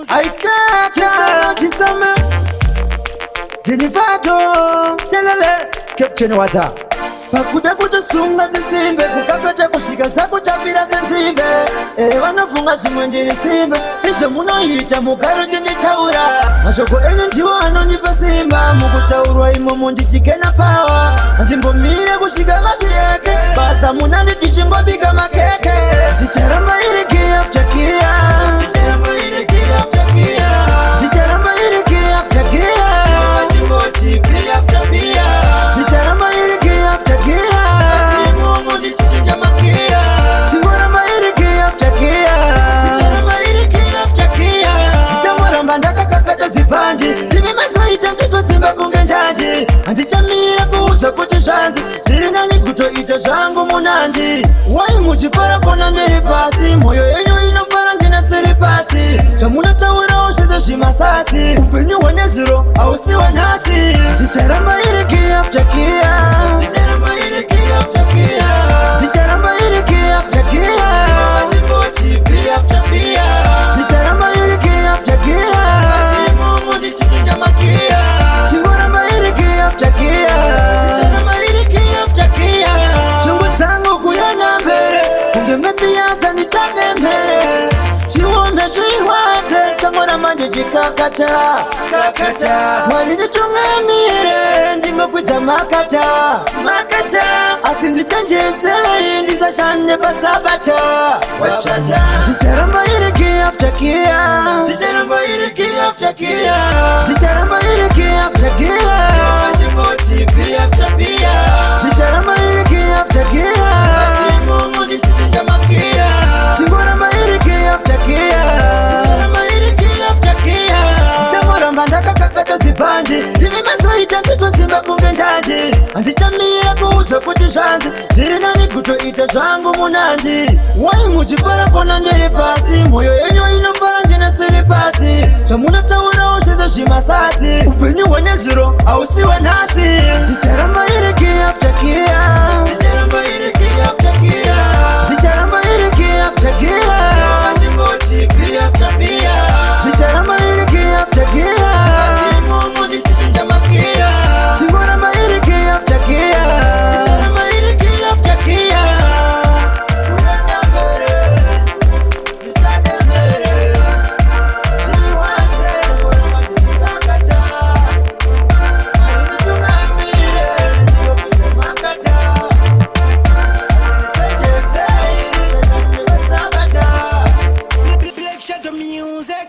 Aikaka chisama Jenifato Selele Captain Water Pakuda kutusunga zisimbe kukakata kushika saku chapira sensimbe wanafunga shimwenjiri simbe isho munoyita mukaro chenitaura mashoko enyu ndiwo anonyipa simba mukutaurwa imo mundichikena pawa andimbomire kushika mati yake basa munandi tichingobika makeke chicharamba iriki after kia chicharamba iriki after kia chicharamba iriki after kia machingoti pia after pia chicharamba iriki after kia chimumu ndichinja makia chimoramba iriki after kia chicharamba iriki after kia chichamoramba ndakakakata zipanji zvimemaswaita ndikosimba kunge njanji handichamira kuudza kuti zvanzi zviri nani kutoita zvangu munanji wai muchifara kona ndiri pasi mwoyo yenyu inofara ndina siri pasi zvamunotaurawo zvese zvimasasi upenyu hwenezuro hausi wanhasi chicharamba iriki after kia chicharamba iriki after kia chicharamba iriki after kia machingoti pia after pia chicharamba iriki after kia chimumu ndichinja makia chingoramba iriki after kia chicharamba iriki after kia shungu dzangu kuyana mbere kunge mediyasa ndichage mbere chiwonda zvirwadze changora manje chikakata mwari nditungamire ndingokwidza makata asi ndichenjedzei ndisashande pasabata chicharamba iriki after kia chicharamba iriki after kia chicharamba iriki after kia machingoti pia after pia chicharamba iriki after kia chimumu ndichinja makia chingoramba iriki after kia chicharamba iriki after kia chichamoramba ndakakakata zibandi ndivimeswaita ndikosimba kunge njanji handichamira kuudzwa kuti zvanzi zviri nani kutoita zvangu munanji wai muchifara kona ndiri pasi mwoyo yenyu inofara ndina siri pasi zvamunotaurawo zvese zvimasasi upenyu hwenezuro hausi wanhasi chicharamba iriki after kia chicharamba iriki after kia chicharamba iriki after kia machingoti pia after pia chicharamba iriki after kia chimumu ndichinja makia chingoramba iriki after kia chicharamba iriki after kia kuyenda mbere ndisage mbere chiwase ngoramba ndichikakata mwari nditungamire ndingokwidze makata asi ndichenjedzei sashande pasabata Black Shadow Music.